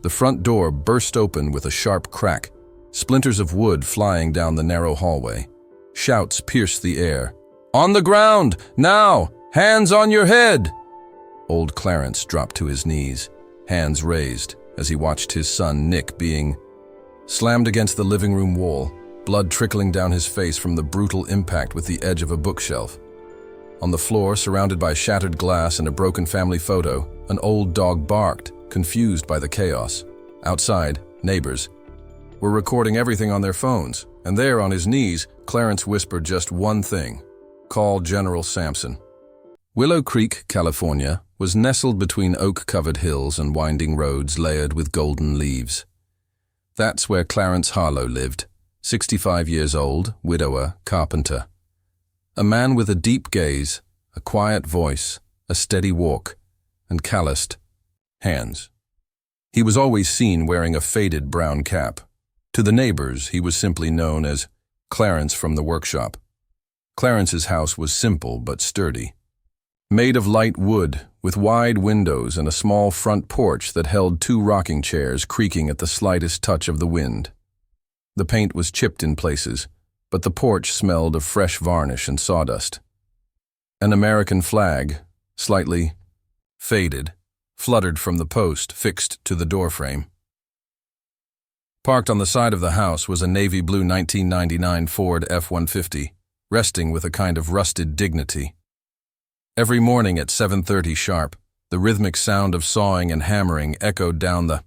The front door burst open with a sharp crack, splinters of wood flying down the narrow hallway. Shouts pierced the air. "On the ground! Now! Hands on your head!" Old Clarence dropped to his knees, hands raised, as he watched his son Nick being slammed against the living room wall, blood trickling down his face from the brutal impact with the edge of a bookshelf. On the floor, surrounded by shattered glass and a broken family photo, an old dog barked, confused by the chaos. Outside, neighbors were recording everything on their phones, and there on his knees, Clarence whispered just one thing: "Call General Samson." Willow Creek, California, was nestled between oak-covered hills and winding roads layered with golden leaves. That's where Clarence Harlow lived, 65 years old, widower, carpenter. A man with a deep gaze, a quiet voice, a steady walk, and calloused hands. He was always seen wearing a faded brown cap. To the neighbors, he was simply known as Clarence from the workshop. Clarence's house was simple but sturdy. Made of light wood, with wide windows and a small front porch that held 2 rocking chairs creaking at the slightest touch of the wind. The paint was chipped in places, but the porch smelled of fresh varnish and sawdust. An American flag, slightly faded, fluttered from the post fixed to the doorframe. Parked on the side of the house was a navy blue 1999 Ford F-150, resting with a kind of rusted dignity. Every morning at 7:30 sharp, the rhythmic sound of sawing and hammering echoed down the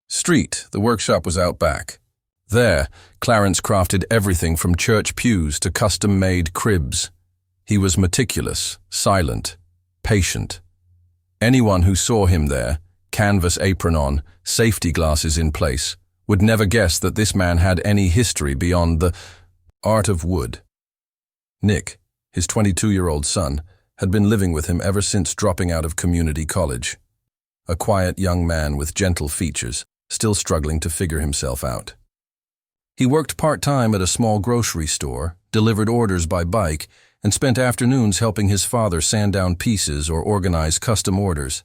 street. The workshop was out back. There, Clarence crafted everything from church pews to custom-made cribs. He was meticulous, silent, patient. Anyone who saw him there, canvas apron on, safety glasses in place, would never guess that this man had any history beyond the art of wood. Nick, his 22-year-old son, had been living with him ever since dropping out of community college. A quiet young man with gentle features, still struggling to figure himself out. He worked part-time at a small grocery store, delivered orders by bike, and spent afternoons helping his father sand down pieces or organize custom orders.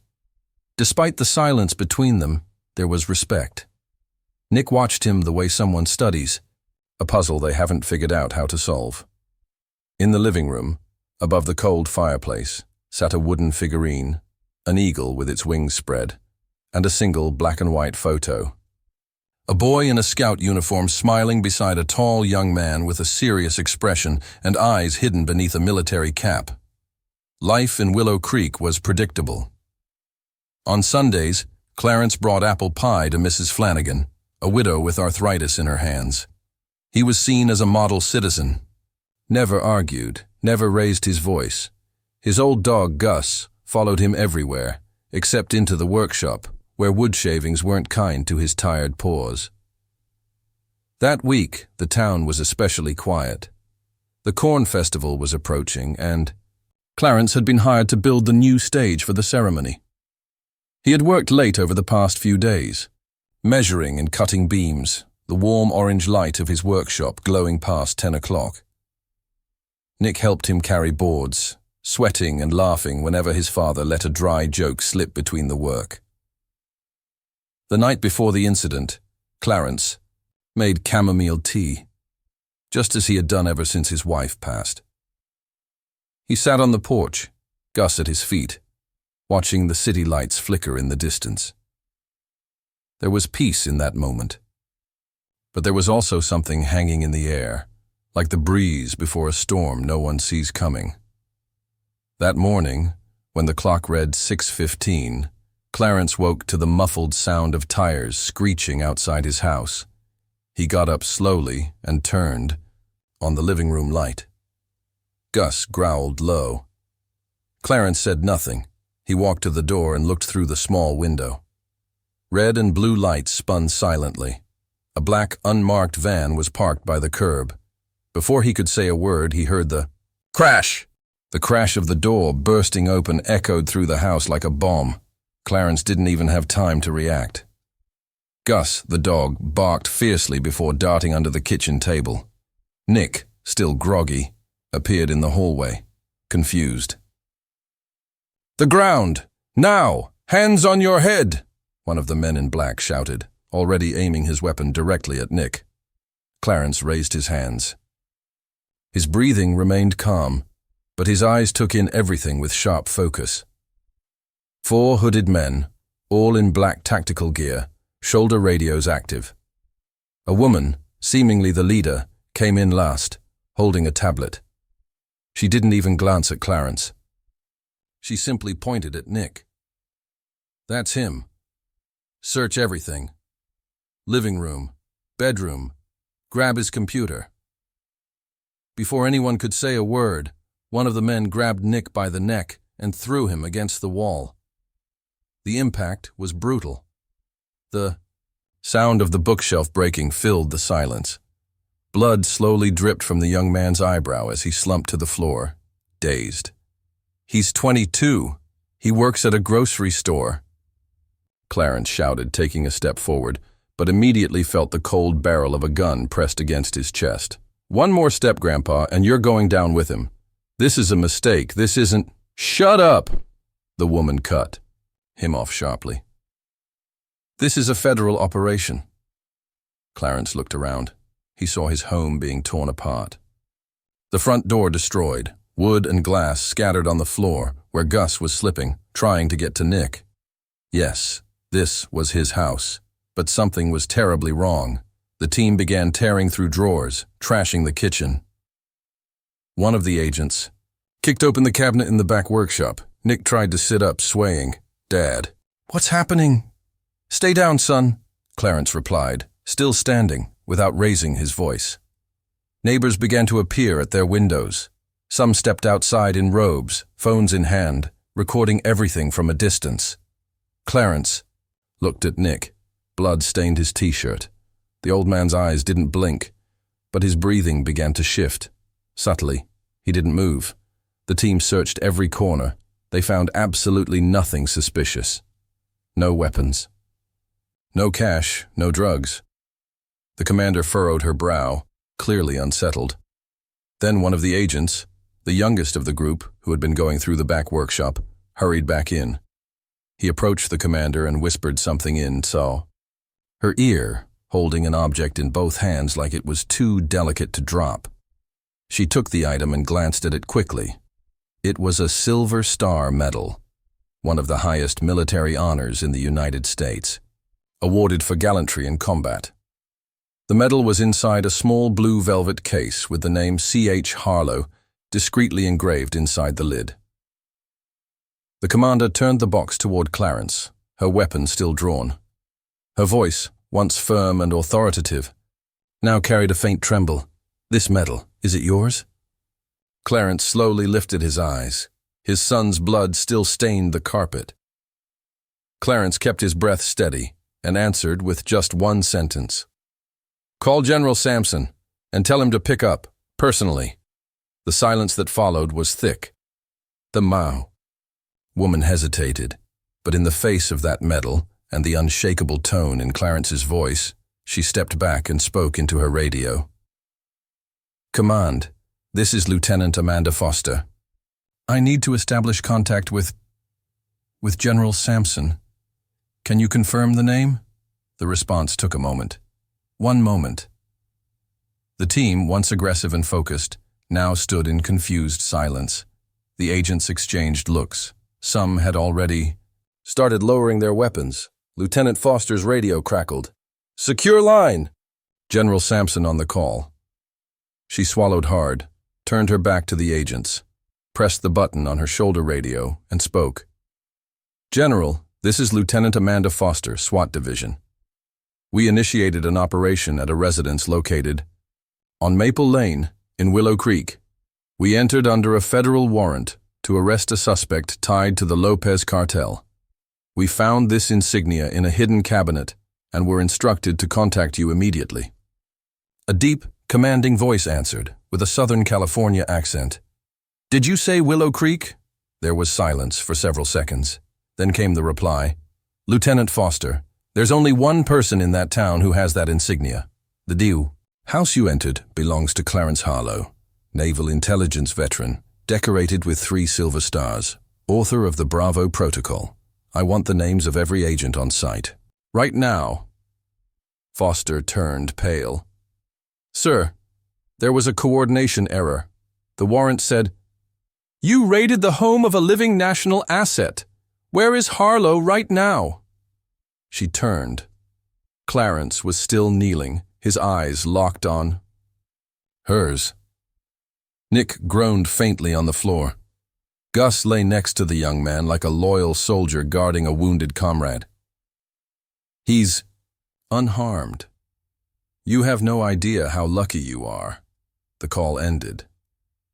Despite the silence between them, there was respect. Nick watched him the way someone studies, a puzzle they haven't figured out how to solve. In the living room, above the cold fireplace, sat a wooden figurine, an eagle with its wings spread, and a single black-and-white photo. A boy in a scout uniform smiling beside a tall young man with a serious expression and eyes hidden beneath a military cap. Life in Willow Creek was predictable. On Sundays, Clarence brought apple pie to Mrs. Flanagan, a widow with arthritis in her hands. He was seen as a model citizen. Never argued, never raised his voice. His old dog, Gus, followed him everywhere, except into the workshop, where wood shavings weren't kind to his tired paws. That week, the town was especially quiet. The corn festival was approaching, and Clarence had been hired to build the new stage for the ceremony. He had worked late over the past few days, measuring and cutting beams, the warm orange light of his workshop glowing past 10 o'clock. Nick helped him carry boards, sweating and laughing whenever his father let a dry joke slip between the work. The night before the incident, Clarence made chamomile tea, just as he had done ever since his wife passed. He sat on the porch, Gus at his feet, watching the city lights flicker in the distance. There was peace in that moment, but there was also something hanging in the air, like the breeze before a storm no one sees coming. That morning, when the clock read 6:15, Clarence woke to the muffled sound of tires screeching outside his house. He got up slowly and turned on the living room light. Gus growled low. Clarence said nothing. He walked to the door and looked through the small window. Red and blue lights spun silently. A black, unmarked van was parked by the curb. Before he could say a word, he heard the crash. The crash of the door bursting open echoed through the house like a bomb. Clarence didn't even have time to react. Gus, the dog, barked fiercely before darting under the kitchen table. Nick, still groggy, appeared in the hallway, confused. "The ground! Now! Hands on your head!" one of the men in black shouted, already aiming his weapon directly at Nick. Clarence raised his hands. His breathing remained calm, but his eyes took in everything with sharp focus. 4 hooded men, all in black tactical gear, shoulder radios active. A woman, seemingly the leader, came in last, holding a tablet. She didn't even glance at Clarence. She simply pointed at Nick. "That's him. Search everything. Living room, bedroom, grab his computer." Before anyone could say a word, one of the men grabbed Nick by the neck and threw him against the wall. The impact was brutal. The sound of the bookshelf breaking filled the silence. Blood slowly dripped from the young man's eyebrow as he slumped to the floor, dazed. "He's 22. He works at a grocery store," Clarence shouted, taking a step forward, but immediately felt the cold barrel of a gun pressed against his chest. "One more step, Grandpa, and you're going down with him. This is a mistake. This isn't—" "Shut up!" the woman cut him off sharply. "This is a federal operation." Clarence looked around. He saw his home being torn apart. The front door destroyed, wood and glass scattered on the floor where Gus was slipping, trying to get to Nick. Yes, this was his house, but something was terribly wrong. The team began tearing through drawers, trashing the kitchen. One of the agents kicked open the cabinet in the back workshop. Nick tried to sit up, swaying. "Dad." "What's happening?" "Stay down, son," Clarence replied, still standing, without raising his voice. Neighbors began to appear at their windows. Some stepped outside in robes, phones in hand, recording everything from a distance. Clarence looked at Nick. Blood stained his t-shirt. The old man's eyes didn't blink, but his breathing began to shift. Subtly, he didn't move. The team searched every corner. They found absolutely nothing suspicious. No weapons. No cash, no drugs. The commander furrowed her brow, clearly unsettled. Then one of the agents, the youngest of the group who had been going through the back workshop, hurried back in. He approached the commander and whispered something in her ear, holding an object in both hands like it was too delicate to drop. She took the item and glanced at it quickly. It was a Silver Star medal, one of the highest military honors in the United States, awarded for gallantry in combat. The medal was inside a small blue velvet case with the name C.H. Harlow discreetly engraved inside the lid. The commander turned the box toward Clarence, her weapon still drawn. Her voice, once firm and authoritative, now carried a faint tremble. "This medal, is it yours?" Clarence slowly lifted his eyes. His son's blood still stained the carpet. Clarence kept his breath steady and answered with just one sentence. "Call General Samson and tell him to pick up, personally." The silence that followed was thick. The woman hesitated, but in the face of that medal and the unshakable tone in Clarence's voice, she stepped back and spoke into her radio. "Command, this is Lieutenant Amanda Foster. I need to establish contact with General Samson. Can you confirm the name?" The response took a moment. One moment. The team, once aggressive and focused, now stood in confused silence. The agents exchanged looks. Some had already started lowering their weapons. Lieutenant Foster's radio crackled. "Secure line!" General Samson on the call. She swallowed hard, turned her back to the agents, pressed the button on her shoulder radio, and spoke. "General, this is Lieutenant Amanda Foster, SWAT Division. We initiated an operation at a residence located on Maple Lane in Willow Creek. We entered under a federal warrant to arrest a suspect tied to the Lopez cartel. We found this insignia in a hidden cabinet and were instructed to contact you immediately." A deep, commanding voice answered, with a Southern California accent. "Did you say Willow Creek?" There was silence for several seconds. Then came the reply. "Lieutenant Foster, there's only one person in that town who has that insignia. The house you entered belongs to Clarence Harlow, naval intelligence veteran, decorated with 3 silver stars, author of the Bravo Protocol. I want the names of every agent on site. Right now." Foster turned pale. "Sir, there was a coordination error. The warrant said, 'You raided the home of a living national asset. Where is Harlow right now?'" She turned. Clarence was still kneeling, his eyes locked on hers. Nick groaned faintly on the floor. Gus lay next to the young man like a loyal soldier guarding a wounded comrade. "He's unharmed. You have no idea how lucky you are." The call ended.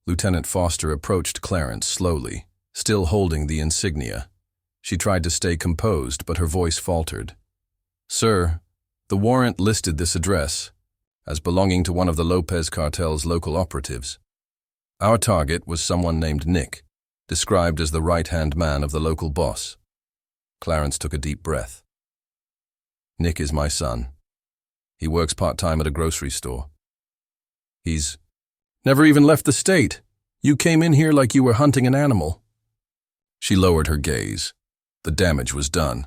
Lieutenant Foster approached Clarence slowly, still holding the insignia. She tried to stay composed, but her voice faltered. "Sir, the warrant listed this address as belonging to one of the Lopez cartel's local operatives. Our target was someone named Nick, described as the right-hand man of the local boss." Clarence took a deep breath. "Nick is my son. He works part-time at a grocery store. He's never even left the state. You came in here like you were hunting an animal." She lowered her gaze. The damage was done.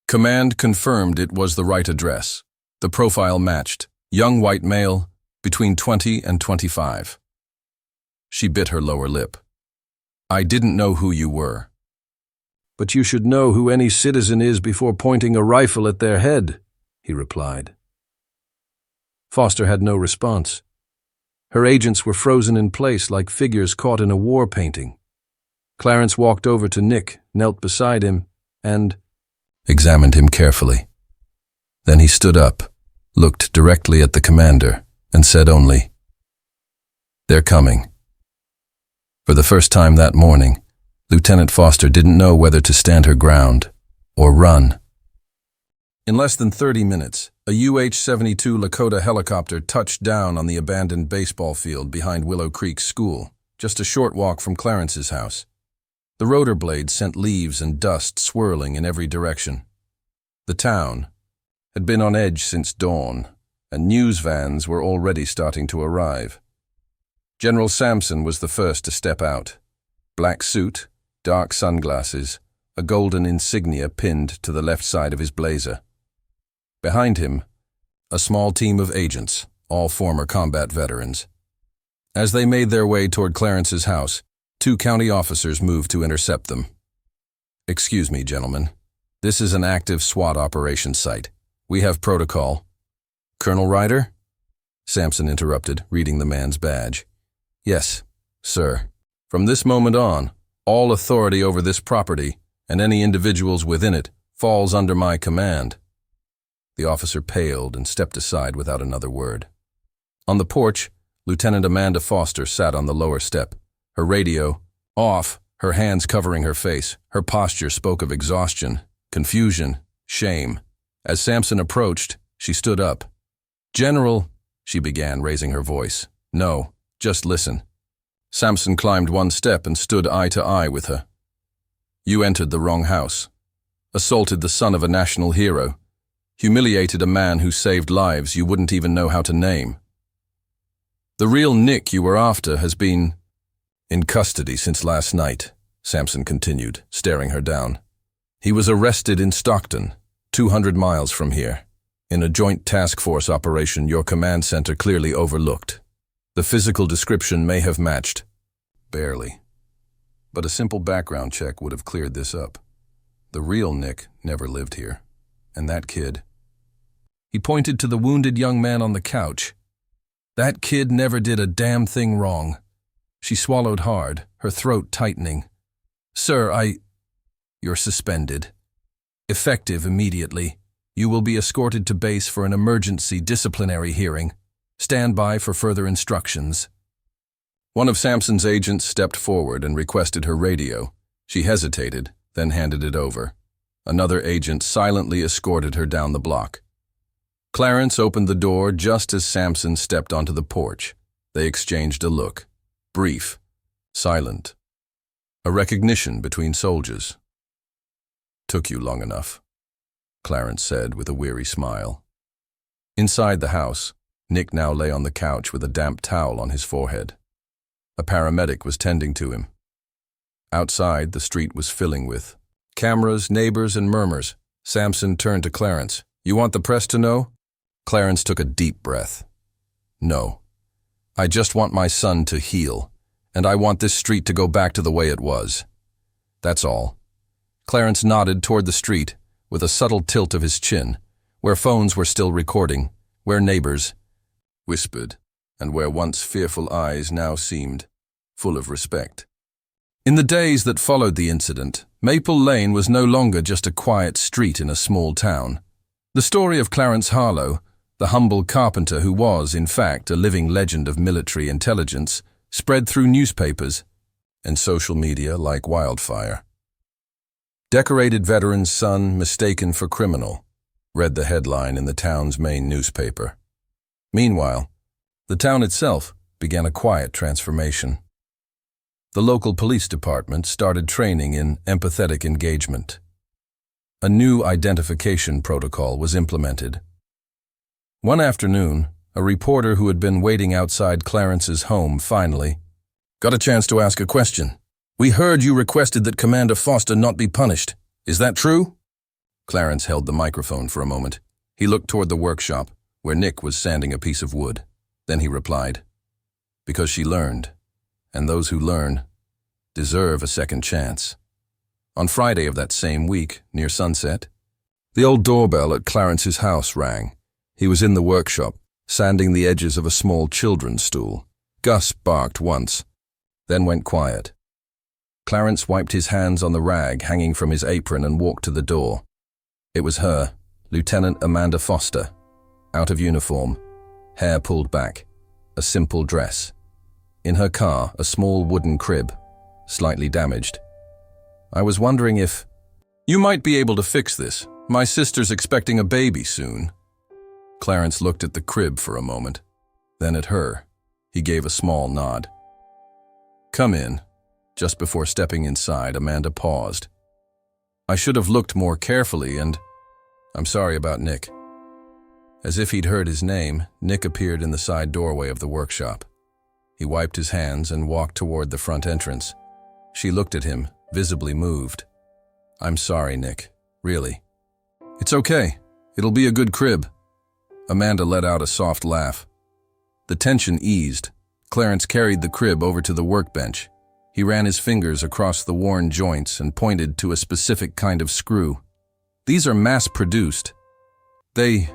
Command confirmed it was the right address. The profile matched. Young white male, between 20 and 25. She bit her lower lip. "I didn't know who you were." "But you should know who any citizen is before pointing a rifle at their head," he replied. Foster had no response. Her agents were frozen in place like figures caught in a war painting. Clarence walked over to Nick, knelt beside him, and examined him carefully. Then he stood up, looked directly at the commander, and said only, "They're coming." For the first time that morning, Lieutenant Foster didn't know whether to stand her ground or run. In less than 30 minutes, a UH-72 Lakota helicopter touched down on the abandoned baseball field behind Willow Creek School, just a short walk from Clarence's house. The rotor blades sent leaves and dust swirling in every direction. The town had been on edge since dawn, and news vans were already starting to arrive. General Samson was the first to step out. Black suit, dark sunglasses, a golden insignia pinned to the left side of his blazer. Behind him, a small team of agents, all former combat veterans. As they made their way toward Clarence's house, 2 county officers moved to intercept them. "Excuse me, gentlemen. This is an active SWAT operation site. We have protocol." "Colonel Ryder?" Samson interrupted, reading the man's badge. "Yes, sir. From this moment on, all authority over this property and any individuals within it falls under my command." The officer paled and stepped aside without another word. On the porch, Lieutenant Amanda Foster sat on the lower step, her radio off, her hands covering her face. Her posture spoke of exhaustion, confusion, shame. As Samson approached, she stood up. "General," she began, raising her voice. "No, just listen." Samson climbed one step and stood eye to eye with her. "You entered the wrong house, assaulted the son of a national hero, humiliated a man who saved lives you wouldn't even know how to name. The real Nick you were after has been in custody since last night," Samson continued, staring her down. "He was arrested in Stockton, 200 miles from here, in a joint task force operation your command center clearly overlooked. The physical description may have matched, barely, but a simple background check would have cleared this up. The real Nick never lived here, and that kid—" He pointed to the wounded young man on the couch. "That kid never did a damn thing wrong." She swallowed hard, her throat tightening. "Sir, You're suspended. Effective immediately. You will be escorted to base for an emergency disciplinary hearing. Stand by for further instructions." One of Samson's agents stepped forward and requested her radio. She hesitated, then handed it over. Another agent silently escorted her down the block. Clarence opened the door just as Samson stepped onto the porch. They exchanged a look. Brief, silent. A recognition between soldiers. "Took you long enough," Clarence said with a weary smile. Inside the house, Nick now lay on the couch with a damp towel on his forehead. A paramedic was tending to him. Outside, the street was filling with Cameras, neighbors, and murmurs. Samson turned to Clarence. You want the press to know? Clarence took a deep breath. No. I just want my son to heal, and I want this street to go back to the way it was. That's all. Clarence nodded toward the street, with a subtle tilt of his chin, where phones were still recording, where neighbors whispered, and where once fearful eyes now seemed full of respect. In the days that followed the incident, Maple Lane was no longer just a quiet street in a small town. The story of Clarence Harlow, the humble carpenter who was, in fact, a living legend of military intelligence, spread through newspapers and social media like wildfire. Decorated veteran's son mistaken for criminal, read the headline in the town's main newspaper. Meanwhile, the town itself began a quiet transformation. The local police department started training in empathetic engagement. A new identification protocol was implemented. One afternoon, a reporter who had been waiting outside Clarence's home finally got a chance to ask a question. We heard you requested that Commander Foster not be punished. Is that true? Clarence held the microphone for a moment. He looked toward the workshop, where Nick was sanding a piece of wood. Then he replied, because she learned, and those who learn deserve a second chance. On Friday of that same week, near sunset, the old doorbell at Clarence's house rang. He was in the workshop, sanding the edges of a small children's stool. Gus barked once, then went quiet. Clarence wiped his hands on the rag hanging from his apron and walked to the door. It was her, Lieutenant Amanda Foster, out of uniform, hair pulled back, a simple dress. In her car, a small wooden crib, slightly damaged. I was wondering if... You might be able to fix this. My sister's expecting a baby soon. Clarence looked at the crib for a moment, then at her. He gave a small nod. Come in. Just before stepping inside, Amanda paused. I should have looked more carefully and... I'm sorry about Nick. As if he'd heard his name, Nick appeared in the side doorway of the workshop. He wiped his hands and walked toward the front entrance. She looked at him, visibly moved. I'm sorry, Nick. Really. It's okay. It'll be a good crib. Amanda let out a soft laugh. The tension eased. Clarence carried the crib over to the workbench. He ran his fingers across the worn joints and pointed to a specific kind of screw. These are mass-produced. They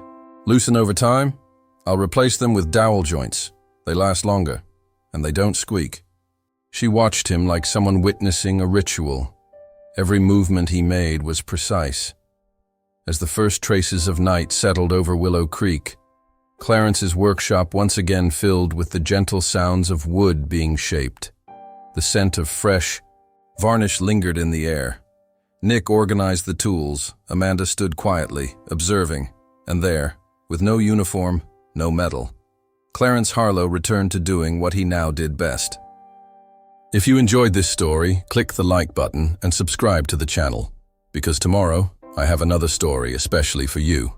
loosen over time. I'll replace them with dowel joints. They last longer, and they don't squeak. She watched him like someone witnessing a ritual. Every movement he made was precise. As the first traces of night settled over Willow Creek, Clarence's workshop once again filled with the gentle sounds of wood being shaped. The scent of fresh varnish lingered in the air. Nick organized the tools. Amanda stood quietly, observing, and there, with no uniform, no medal, Clarence Harlow returned to doing what he now did best. If you enjoyed this story, click the like button and subscribe to the channel, because tomorrow I have another story especially for you.